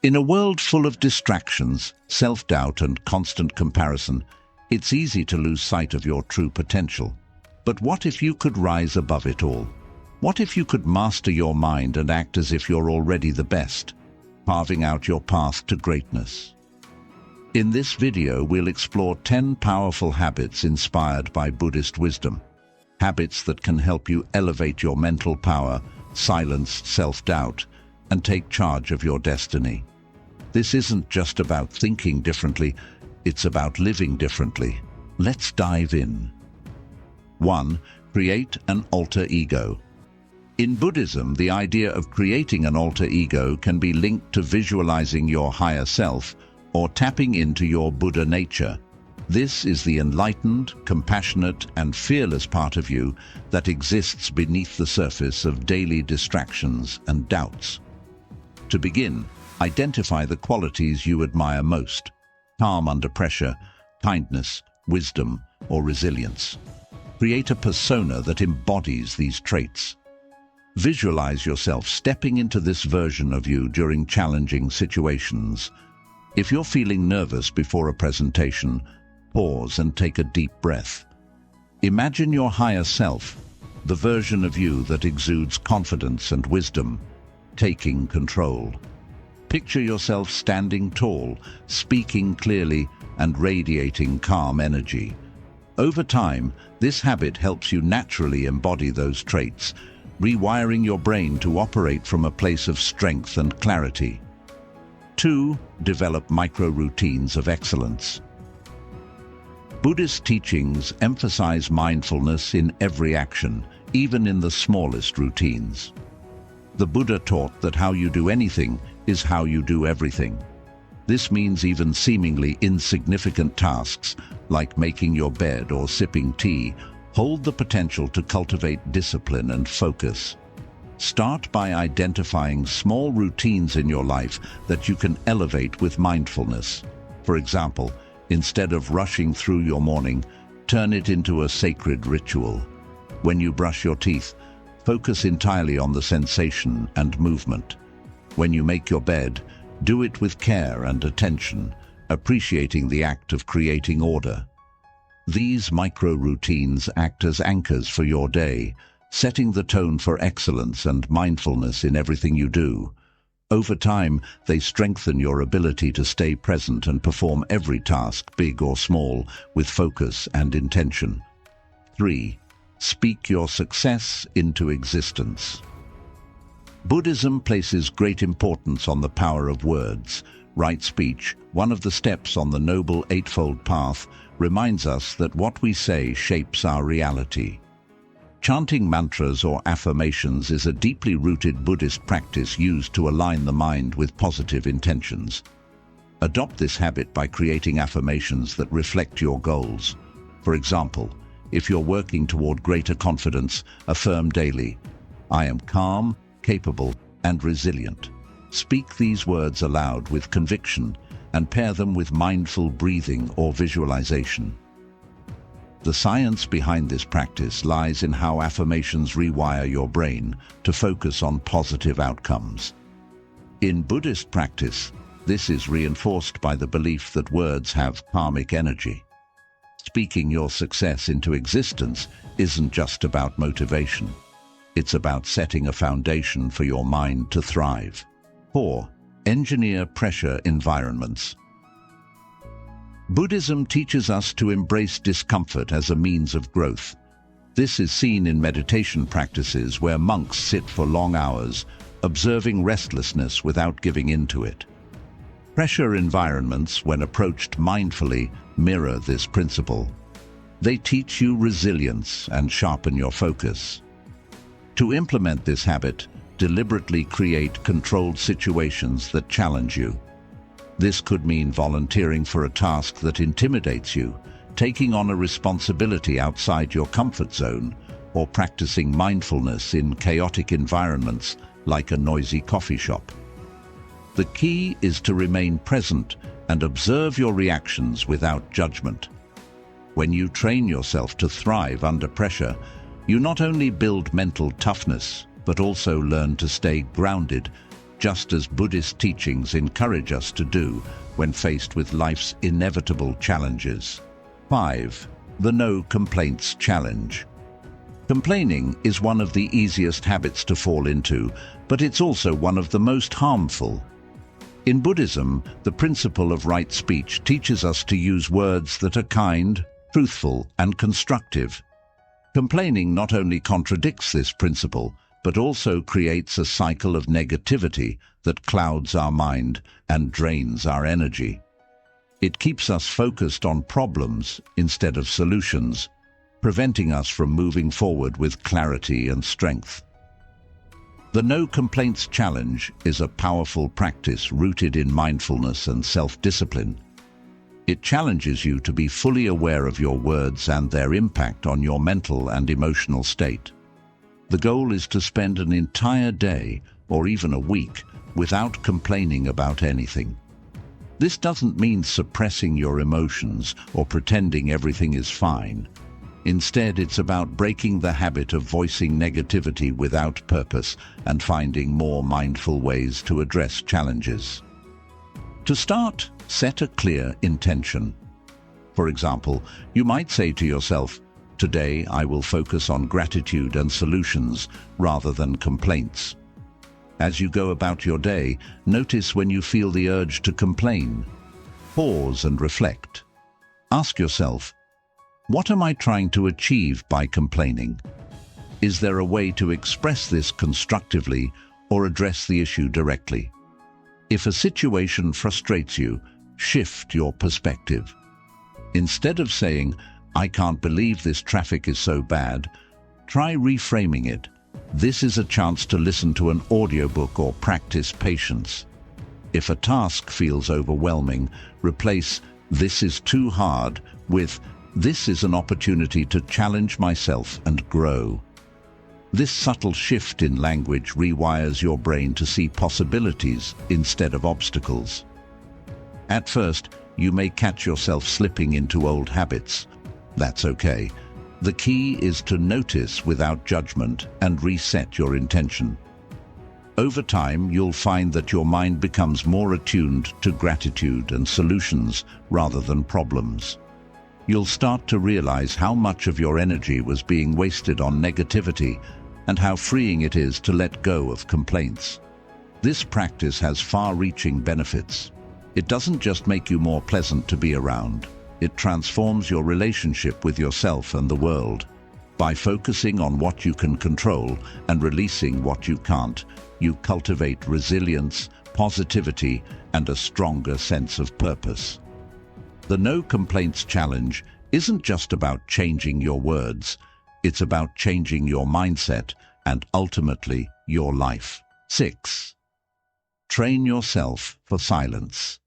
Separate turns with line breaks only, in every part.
In a world full of distractions, self-doubt and constant comparison, it's easy to lose sight of your true potential. But what if you could rise above it all? What if you could master your mind and act as if you're already the best, carving out your path to greatness? In this video, we'll explore 10 powerful habits inspired by Buddhist wisdom. Habits that can help you elevate your mental power, silence self-doubt, and take charge of your destiny. This isn't just about thinking differently, it's about living differently. Let's dive in. 1. Create an alter ego. In Buddhism, the idea of creating an alter ego can be linked to visualizing your higher self or tapping into your Buddha nature. This is the enlightened, compassionate, and fearless part of you that exists beneath the surface of daily distractions and doubts. To begin, identify the qualities you admire most: calm under pressure, kindness, wisdom, or resilience. Create a persona that embodies these traits. Visualize yourself stepping into this version of you during challenging situations. If you're feeling nervous before a presentation, pause and take a deep breath. Imagine your higher self, the version of you that exudes confidence and wisdom, taking control. Picture yourself standing tall, speaking clearly, and radiating calm energy. Over time, this habit helps you naturally embody those traits, rewiring your brain to operate from a place of strength and clarity. 2. Develop micro-routines of excellence. Buddhist teachings emphasize mindfulness in every action, even in the smallest routines. The Buddha taught that how you do anything is how you do everything. This means even seemingly insignificant tasks, like making your bed or sipping tea, hold the potential to cultivate discipline and focus. Start by identifying small routines in your life that you can elevate with mindfulness. For example, instead of rushing through your morning, turn it into a sacred ritual. When you brush your teeth, focus entirely on the sensation and movement. When you make your bed, do it with care and attention, appreciating the act of creating order. These micro-routines act as anchors for your day, setting the tone for excellence and mindfulness in everything you do. Over time, they strengthen your ability to stay present and perform every task, big or small, with focus and intention. 3. Speak your success into existence. Buddhism places great importance on the power of words. Right speech, one of the steps on the Noble Eightfold Path, reminds us that what we say shapes our reality. Chanting mantras or affirmations is a deeply rooted Buddhist practice used to align the mind with positive intentions. Adopt this habit by creating affirmations that reflect your goals. For example, if you're working toward greater confidence, affirm daily, "I am calm, capable, and resilient." Speak these words aloud with conviction and pair them with mindful breathing or visualization. The science behind this practice lies in how affirmations rewire your brain to focus on positive outcomes. In Buddhist practice, this is reinforced by the belief that words have karmic energy. Speaking your success into existence isn't just about motivation. It's about setting a foundation for your mind to thrive. 4. Engineer pressure environments. Buddhism teaches us to embrace discomfort as a means of growth. This is seen in meditation practices where monks sit for long hours, observing restlessness without giving in to it. Pressure environments, when approached mindfully, mirror this principle. They teach you resilience and sharpen your focus. To implement this habit, deliberately create controlled situations that challenge you. This could mean volunteering for a task that intimidates you, taking on a responsibility outside your comfort zone, or practicing mindfulness in chaotic environments like a noisy coffee shop. The key is to remain present and observe your reactions without judgment. When you train yourself to thrive under pressure, you not only build mental toughness, but also learn to stay grounded, just as Buddhist teachings encourage us to do when faced with life's inevitable challenges. 5. The No Complaints Challenge. Complaining is one of the easiest habits to fall into, but it's also one of the most harmful. In Buddhism, the principle of right speech teaches us to use words that are kind, truthful, and constructive. Complaining not only contradicts this principle, but also creates a cycle of negativity that clouds our mind and drains our energy. It keeps us focused on problems instead of solutions, preventing us from moving forward with clarity and strength. The No Complaints Challenge is a powerful practice rooted in mindfulness and self-discipline. It challenges you to be fully aware of your words and their impact on your mental and emotional state. The goal is to spend an entire day, or even a week, without complaining about anything. This doesn't mean suppressing your emotions or pretending everything is fine. Instead, it's about breaking the habit of voicing negativity without purpose and finding more mindful ways to address challenges. To start, set a clear intention. For example, you might say to yourself, "Today I will focus on gratitude and solutions rather than complaints." As you go about your day, notice when you feel the urge to complain. Pause and reflect. Ask yourself, what am I trying to achieve by complaining? Is there a way to express this constructively or address the issue directly? If a situation frustrates you, shift your perspective. Instead of saying, "I can't believe this traffic is so bad," try reframing it. This is a chance to listen to an audiobook or practice patience. If a task feels overwhelming, replace "this is too hard" with "this is an opportunity to challenge myself and grow." This subtle shift in language rewires your brain to see possibilities instead of obstacles. At first, you may catch yourself slipping into old habits. That's okay. The key is to notice without judgment and reset your intention. Over time, you'll find that your mind becomes more attuned to gratitude and solutions rather than problems. You'll start to realize how much of your energy was being wasted on negativity and how freeing it is to let go of complaints. This practice has far-reaching benefits. It doesn't just make you more pleasant to be around. It transforms your relationship with yourself and the world. By focusing on what you can control and releasing what you can't, you cultivate resilience, positivity, and a stronger sense of purpose. The No Complaints Challenge isn't just about changing your words. It's about changing your mindset and ultimately your life. 6. Train yourself for silence.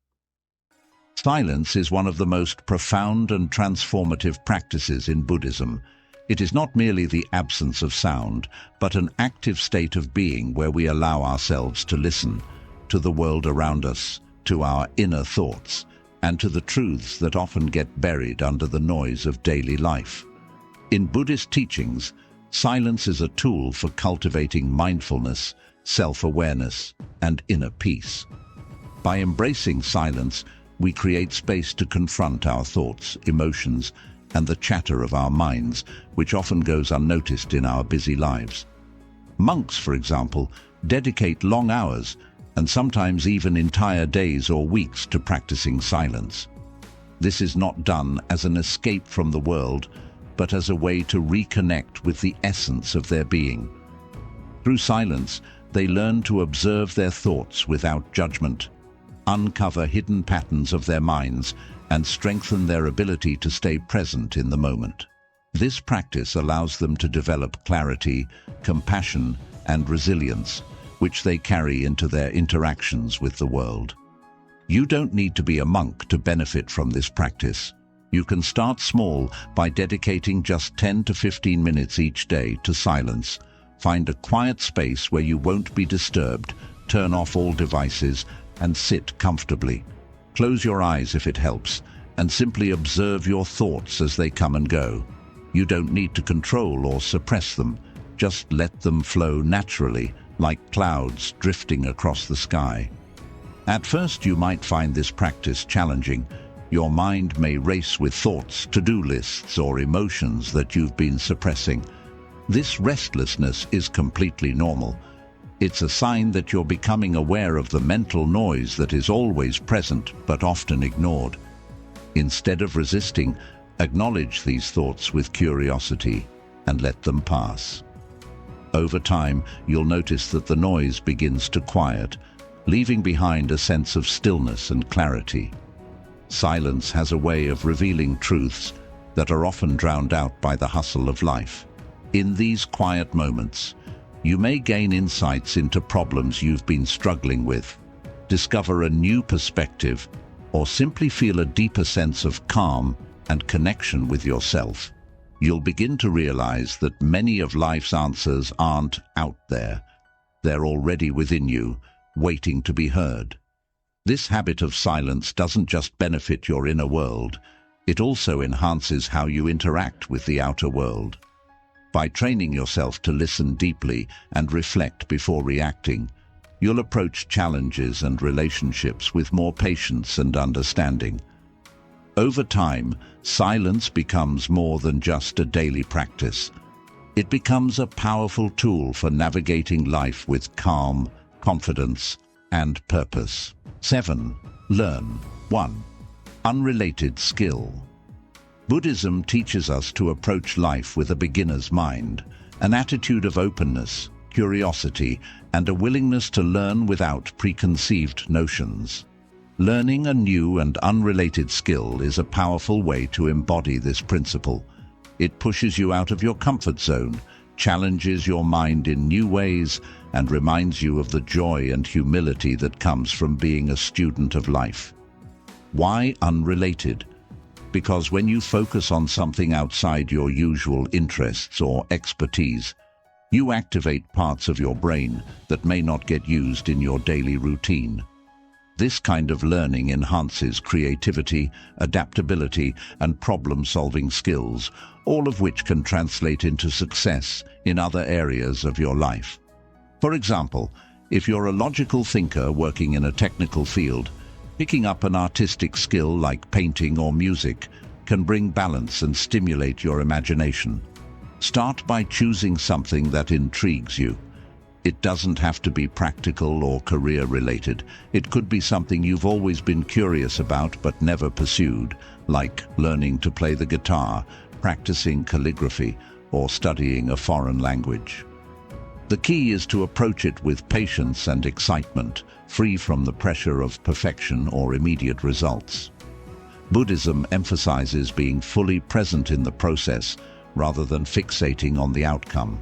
Silence is one of the most profound and transformative practices in Buddhism. It is not merely the absence of sound, but an active state of being where we allow ourselves to listen to the world around us, to our inner thoughts, and to the truths that often get buried under the noise of daily life. In Buddhist teachings, silence is a tool for cultivating mindfulness, self-awareness, and inner peace. By embracing silence, we create space to confront our thoughts, emotions, and the chatter of our minds, which often goes unnoticed in our busy lives. Monks, for example, dedicate long hours and sometimes even entire days or weeks to practicing silence. This is not done as an escape from the world, but as a way to reconnect with the essence of their being. Through silence, they learn to observe their thoughts without judgment, uncover hidden patterns of their minds, and strengthen their ability to stay present in the moment. This practice allows them to develop clarity, compassion, and resilience, which they carry into their interactions with the world. You don't need to be a monk to benefit from this practice. You can start small by dedicating just 10 to 15 minutes each day to silence. Find a quiet space where you won't be disturbed, turn off all devices, and sit comfortably. Close your eyes if it helps, and simply observe your thoughts as they come and go. You don't need to control or suppress them. Just let them flow naturally like clouds drifting across the sky. At first you might find this practice challenging. Your mind may race with thoughts, to-do lists, or emotions that you've been suppressing. This restlessness is completely normal. It's a sign that you're becoming aware of the mental noise that is always present but often ignored. Instead of resisting, acknowledge these thoughts with curiosity and let them pass. Over time, you'll notice that the noise begins to quiet, leaving behind a sense of stillness and clarity. Silence has a way of revealing truths that are often drowned out by the hustle of life. In these quiet moments, you may gain insights into problems you've been struggling with, discover a new perspective, or simply feel a deeper sense of calm and connection with yourself. You'll begin to realize that many of life's answers aren't out there. They're already within you, waiting to be heard. This habit of silence doesn't just benefit your inner world, it also enhances how you interact with the outer world. By training yourself to listen deeply and reflect before reacting, you'll approach challenges and relationships with more patience and understanding. Over time, silence becomes more than just a daily practice. It becomes a powerful tool for navigating life with calm, confidence, and purpose. 7. Learn. 1. Unrelated skill. Buddhism teaches us to approach life with a beginner's mind, an attitude of openness, curiosity, and a willingness to learn without preconceived notions. Learning a new and unrelated skill is a powerful way to embody this principle. It pushes you out of your comfort zone, challenges your mind in new ways, and reminds you of the joy and humility that comes from being a student of life. Why unrelated? Because when you focus on something outside your usual interests or expertise, you activate parts of your brain that may not get used in your daily routine. This kind of learning enhances creativity, adaptability, and problem-solving skills, all of which can translate into success in other areas of your life. For example, if you're a logical thinker working in a technical field, picking up an artistic skill like painting or music can bring balance and stimulate your imagination. Start by choosing something that intrigues you. It doesn't have to be practical or career-related. It could be something you've always been curious about but never pursued, like learning to play the guitar, practicing calligraphy, or studying a foreign language. The key is to approach it with patience and excitement, free from the pressure of perfection or immediate results. Buddhism emphasizes being fully present in the process rather than fixating on the outcome.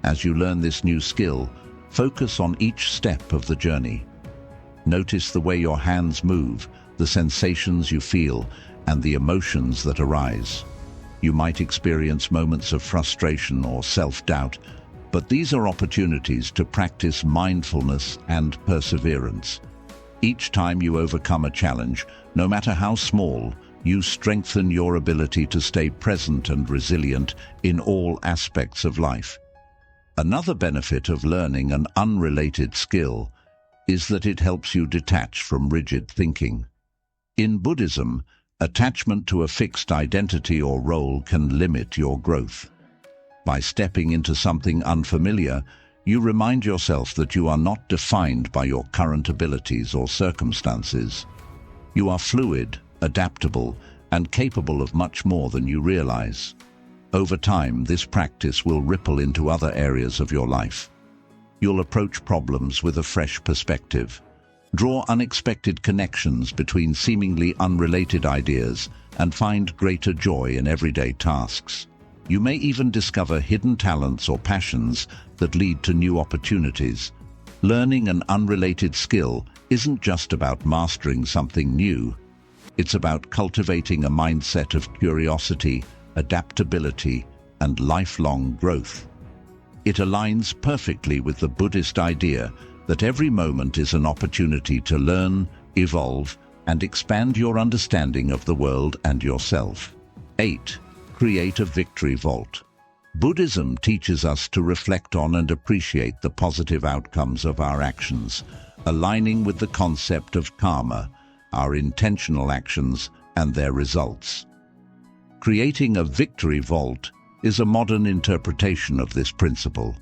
As you learn this new skill, focus on each step of the journey. Notice the way your hands move, the sensations you feel, and the emotions that arise. You might experience moments of frustration or self-doubt, but these are opportunities to practice mindfulness and perseverance. Each time you overcome a challenge, no matter how small, you strengthen your ability to stay present and resilient in all aspects of life. Another benefit of learning an unrelated skill is that it helps you detach from rigid thinking. In Buddhism, attachment to a fixed identity or role can limit your growth. By stepping into something unfamiliar, you remind yourself that you are not defined by your current abilities or circumstances. You are fluid, adaptable, and capable of much more than you realize. Over time, this practice will ripple into other areas of your life. You'll approach problems with a fresh perspective, draw unexpected connections between seemingly unrelated ideas, and find greater joy in everyday tasks. You may even discover hidden talents or passions that lead to new opportunities. Learning an unrelated skill isn't just about mastering something new. It's about cultivating a mindset of curiosity, adaptability, and lifelong growth. It aligns perfectly with the Buddhist idea that every moment is an opportunity to learn, evolve, and expand your understanding of the world and yourself. 8. Create a victory vault. Buddhism teaches us to reflect on and appreciate the positive outcomes of our actions, aligning with the concept of karma, our intentional actions and their results. Creating a victory vault is a modern interpretation of this principle.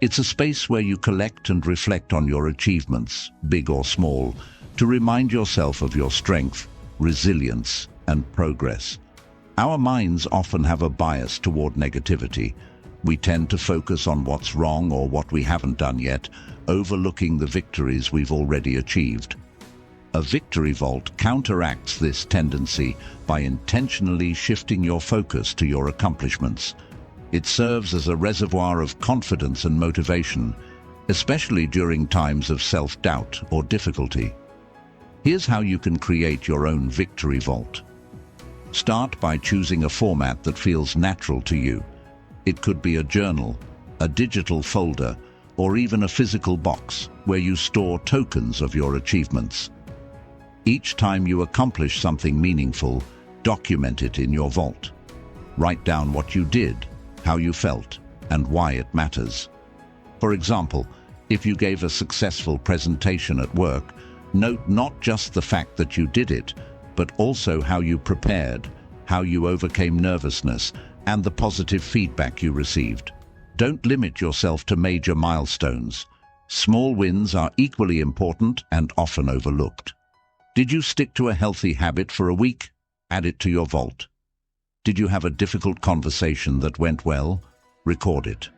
It's a space where you collect and reflect on your achievements, big or small, to remind yourself of your strength, resilience, and progress. Our minds often have a bias toward negativity. We tend to focus on what's wrong or what we haven't done yet, overlooking the victories we've already achieved. A victory vault counteracts this tendency by intentionally shifting your focus to your accomplishments. It serves as a reservoir of confidence and motivation, especially during times of self-doubt or difficulty. Here's how you can create your own victory vault. Start by choosing a format that feels natural to you. It could be a journal, a digital folder, or even a physical box where you store tokens of your achievements. Each time you accomplish something meaningful, document it in your vault. Write down what you did, how you felt, and why it matters. For example, if you gave a successful presentation at work, note not just the fact that you did it, but also how you prepared, how you overcame nervousness, and the positive feedback you received. Don't limit yourself to major milestones. Small wins are equally important and often overlooked. Did you stick to a healthy habit for a week? Add it to your vault. Did you have a difficult conversation that went well? Record it.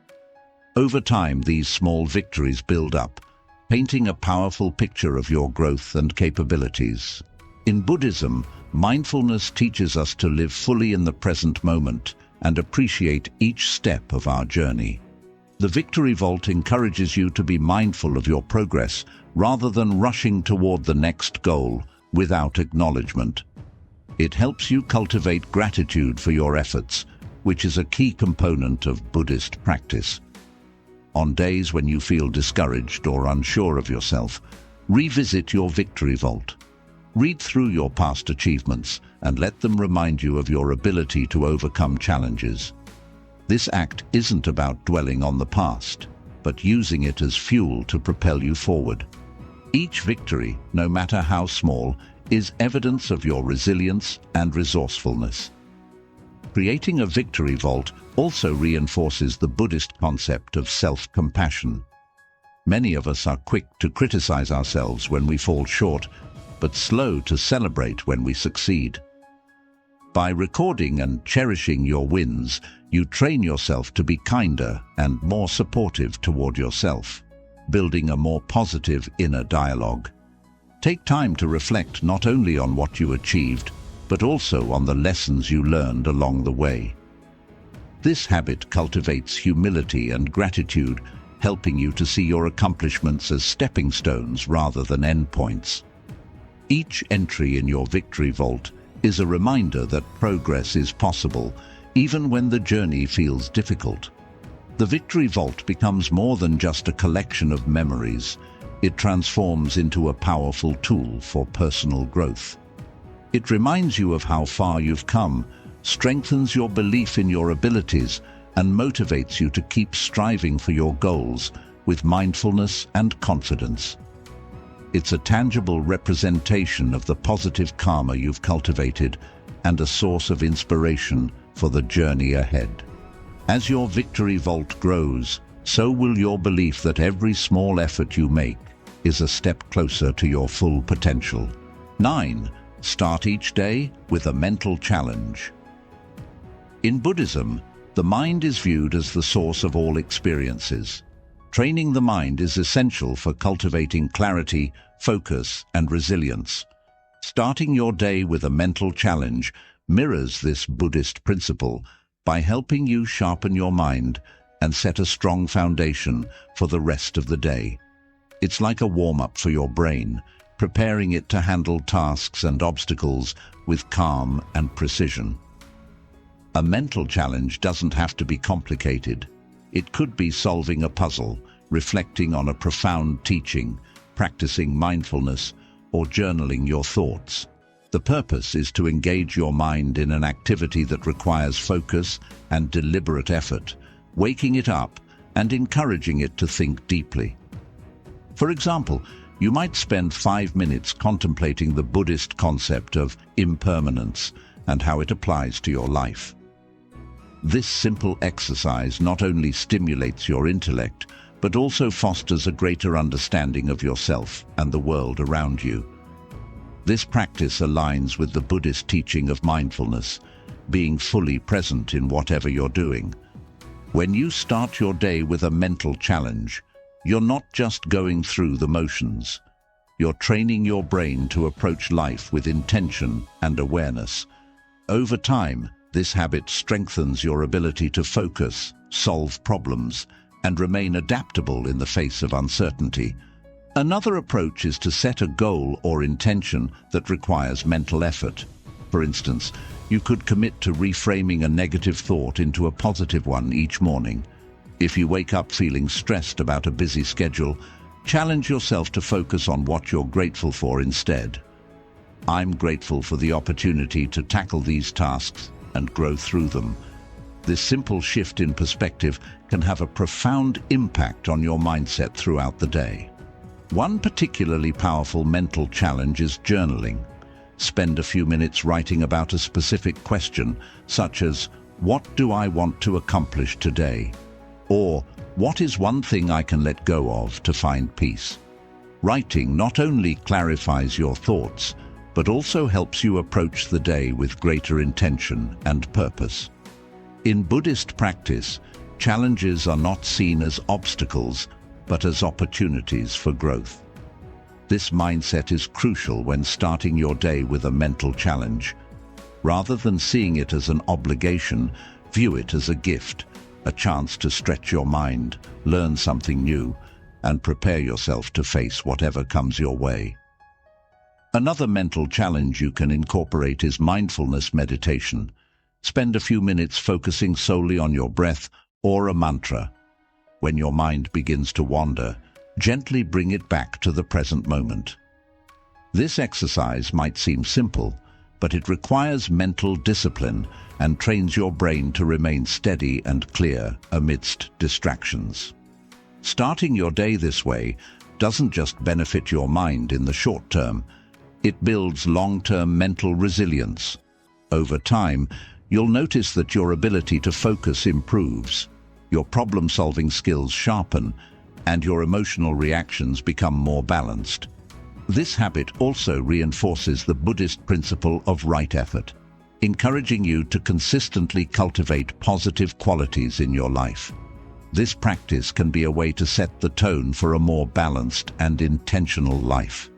Over time, these small victories build up, painting a powerful picture of your growth and capabilities. In Buddhism, mindfulness teaches us to live fully in the present moment and appreciate each step of our journey. The Victory Vault encourages you to be mindful of your progress rather than rushing toward the next goal without acknowledgement. It helps you cultivate gratitude for your efforts, which is a key component of Buddhist practice. On days when you feel discouraged or unsure of yourself, revisit your Victory Vault. Read through your past achievements and let them remind you of your ability to overcome challenges. This act isn't about dwelling on the past, but using it as fuel to propel you forward. Each victory, no matter how small, is evidence of your resilience and resourcefulness. Creating a Victory Vault also reinforces the Buddhist concept of self-compassion. Many of us are quick to criticize ourselves when we fall short, but slow to celebrate when we succeed. By recording and cherishing your wins, you train yourself to be kinder and more supportive toward yourself, building a more positive inner dialogue. Take time to reflect not only on what you achieved, but also on the lessons you learned along the way. This habit cultivates humility and gratitude, helping you to see your accomplishments as stepping stones rather than endpoints. Each entry in your Victory Vault is a reminder that progress is possible, even when the journey feels difficult. The Victory Vault becomes more than just a collection of memories. It transforms into a powerful tool for personal growth. It reminds you of how far you've come, strengthens your belief in your abilities, and motivates you to keep striving for your goals with mindfulness and confidence. It's a tangible representation of the positive karma you've cultivated and a source of inspiration for the journey ahead. As your Victory Vault grows, so will your belief that every small effort you make is a step closer to your full potential. 9. Start each day with a mental challenge. In Buddhism, the mind is viewed as the source of all experiences. Training the mind is essential for cultivating clarity, focus, and resilience. Starting your day with a mental challenge mirrors this Buddhist principle by helping you sharpen your mind and set a strong foundation for the rest of the day. It's like a warm-up for your brain, preparing it to handle tasks and obstacles with calm and precision. A mental challenge doesn't have to be complicated. It could be solving a puzzle, reflecting on a profound teaching, practicing mindfulness, or journaling your thoughts. The purpose is to engage your mind in an activity that requires focus and deliberate effort, waking it up and encouraging it to think deeply. For example, you might spend 5 minutes contemplating the Buddhist concept of impermanence and how it applies to your life. This simple exercise not only stimulates your intellect, but also fosters a greater understanding of yourself and the world around you. This practice aligns with the Buddhist teaching of mindfulness, being fully present in whatever you're doing. When you start your day with a mental challenge, you're not just going through the motions. You're training your brain to approach life with intention and awareness. Over time, this habit strengthens your ability to focus, solve problems, and remain adaptable in the face of uncertainty. Another approach is to set a goal or intention that requires mental effort. For instance, you could commit to reframing a negative thought into a positive one each morning. If you wake up feeling stressed about a busy schedule, challenge yourself to focus on what you're grateful for instead. I'm grateful for the opportunity to tackle these tasks and grow through them. This simple shift in perspective can have a profound impact on your mindset throughout the day. One particularly powerful mental challenge is journaling. Spend a few minutes writing about a specific question, such as, "What do I want to accomplish today?" Or, "What is one thing I can let go of to find peace?" Writing not only clarifies your thoughts, but also helps you approach the day with greater intention and purpose. In Buddhist practice, challenges are not seen as obstacles, but as opportunities for growth. This mindset is crucial when starting your day with a mental challenge. Rather than seeing it as an obligation, view it as a gift, a chance to stretch your mind, learn something new, and prepare yourself to face whatever comes your way. Another mental challenge you can incorporate is mindfulness meditation. Spend a few minutes focusing solely on your breath or a mantra. When your mind begins to wander, gently bring it back to the present moment. This exercise might seem simple, but it requires mental discipline and trains your brain to remain steady and clear amidst distractions. Starting your day this way doesn't just benefit your mind in the short term, it builds long-term mental resilience. Over time, you'll notice that your ability to focus improves, your problem-solving skills sharpen, and your emotional reactions become more balanced. This habit also reinforces the Buddhist principle of right effort, encouraging you to consistently cultivate positive qualities in your life. This practice can be a way to set the tone for a more balanced and intentional life.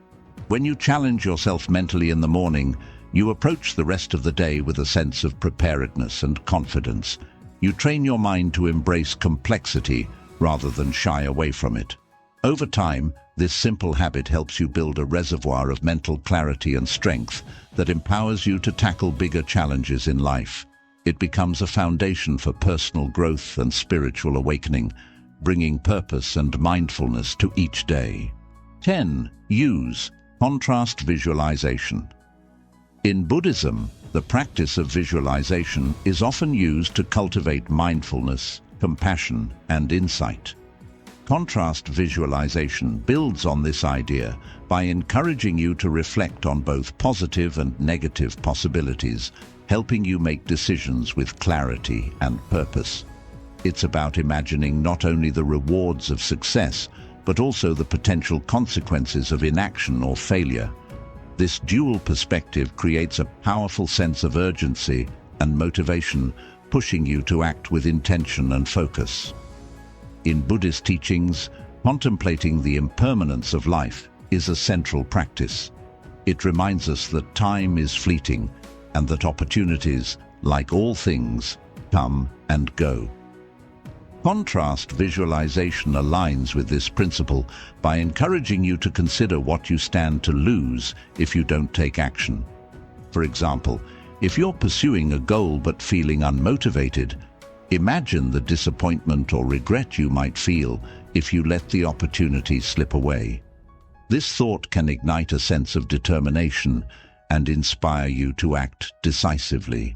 When you challenge yourself mentally in the morning, you approach the rest of the day with a sense of preparedness and confidence. You train your mind to embrace complexity rather than shy away from it. Over time, this simple habit helps you build a reservoir of mental clarity and strength that empowers you to tackle bigger challenges in life. It becomes a foundation for personal growth and spiritual awakening, bringing purpose and mindfulness to each day. 10. Use contrast visualization. In Buddhism, the practice of visualization is often used to cultivate mindfulness, compassion, and insight. Contrast visualization builds on this idea by encouraging you to reflect on both positive and negative possibilities, helping you make decisions with clarity and purpose. It's about imagining not only the rewards of success, but also the potential consequences of inaction or failure. This dual perspective creates a powerful sense of urgency and motivation, pushing you to act with intention and focus. In Buddhist teachings, contemplating the impermanence of life is a central practice. It reminds us that time is fleeting and that opportunities, like all things, come and go. Contrast visualization aligns with this principle by encouraging you to consider what you stand to lose if you don't take action. For example, if you're pursuing a goal but feeling unmotivated, imagine the disappointment or regret you might feel if you let the opportunity slip away. This thought can ignite a sense of determination and inspire you to act decisively.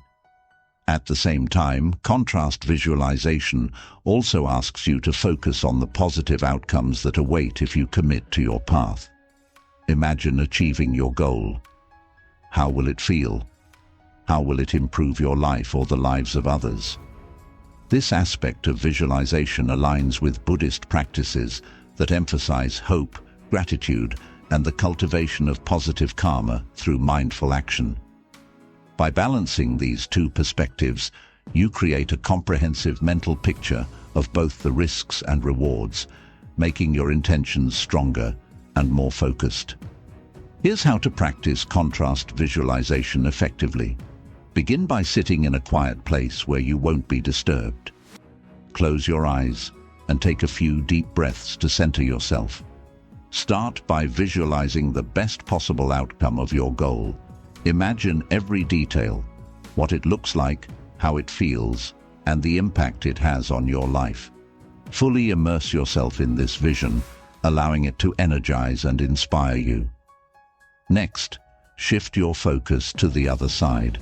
At the same time, contrast visualization also asks you to focus on the positive outcomes that await if you commit to your path. Imagine achieving your goal. How will it feel? How will it improve your life or the lives of others? This aspect of visualization aligns with Buddhist practices that emphasize hope, gratitude, and the cultivation of positive karma through mindful action. By balancing these two perspectives, you create a comprehensive mental picture of both the risks and rewards, making your intentions stronger and more focused. Here's how to practice contrast visualization effectively. Begin by sitting in a quiet place where you won't be disturbed. Close your eyes and take a few deep breaths to center yourself. Start by visualizing the best possible outcome of your goal. Imagine every detail, what it looks like, how it feels, and the impact it has on your life. Fully immerse yourself in this vision, allowing it to energize and inspire you. Next, shift your focus to the other side.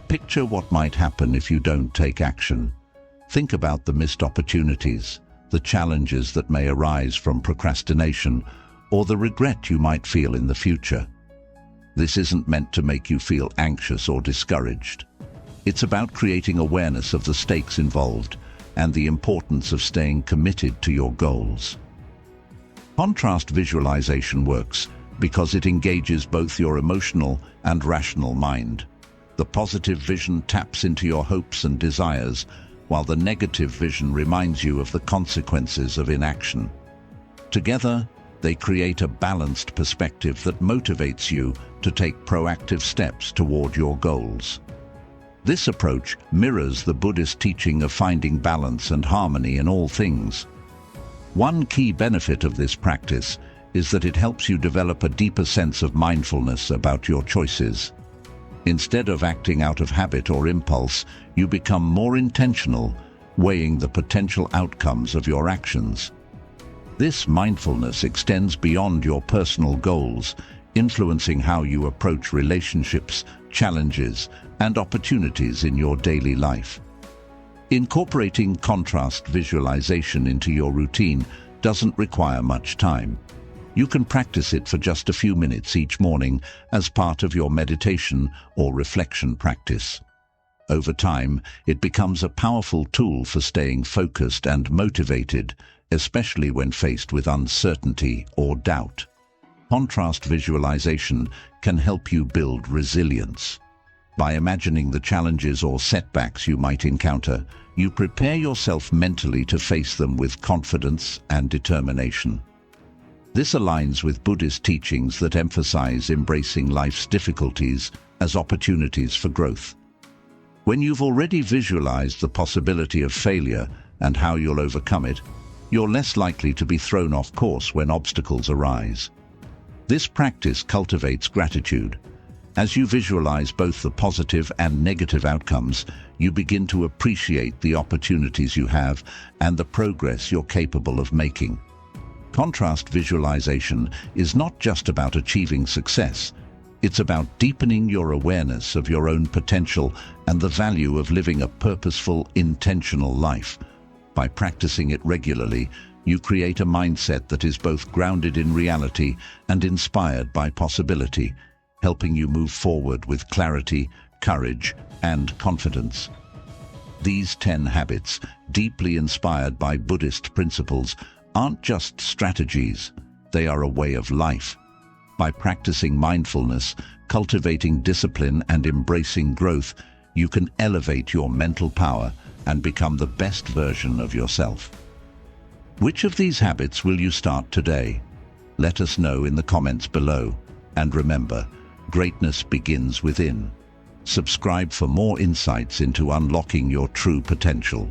Picture what might happen if you don't take action. Think about the missed opportunities, the challenges that may arise from procrastination, or the regret you might feel in the future. This isn't meant to make you feel anxious or discouraged. It's about creating awareness of the stakes involved and the importance of staying committed to your goals. Contrast visualization works because it engages both your emotional and rational mind. The positive vision taps into your hopes and desires, while the negative vision reminds you of the consequences of inaction. Together, they create a balanced perspective that motivates you to take proactive steps toward your goals. This approach mirrors the Buddhist teaching of finding balance and harmony in all things. One key benefit of this practice is that it helps you develop a deeper sense of mindfulness about your choices. Instead of acting out of habit or impulse, you become more intentional, weighing the potential outcomes of your actions. This mindfulness extends beyond your personal goals, influencing how you approach relationships, challenges, and opportunities in your daily life. Incorporating contrast visualization into your routine doesn't require much time. You can practice it for just a few minutes each morning as part of your meditation or reflection practice. Over time, it becomes a powerful tool for staying focused and motivated, especially when faced with uncertainty or doubt. Contrast visualization can help you build resilience. By imagining the challenges or setbacks you might encounter, you prepare yourself mentally to face them with confidence and determination. This aligns with Buddhist teachings that emphasize embracing life's difficulties as opportunities for growth. When you've already visualized the possibility of failure and how you'll overcome it, you're less likely to be thrown off course when obstacles arise. This practice cultivates gratitude. As you visualize both the positive and negative outcomes, you begin to appreciate the opportunities you have and the progress you're capable of making. Contrast visualization is not just about achieving success. It's about deepening your awareness of your own potential and the value of living a purposeful, intentional life. By practicing it regularly, you create a mindset that is both grounded in reality and inspired by possibility, helping you move forward with clarity, courage, and confidence. These 10 habits, deeply inspired by Buddhist principles, aren't just strategies, they are a way of life. By practicing mindfulness, cultivating discipline, and embracing growth, you can elevate your mental power and become the best version of yourself. Which of these habits will you start today? Let us know in the comments below. And remember, greatness begins within. Subscribe for more insights into unlocking your true potential.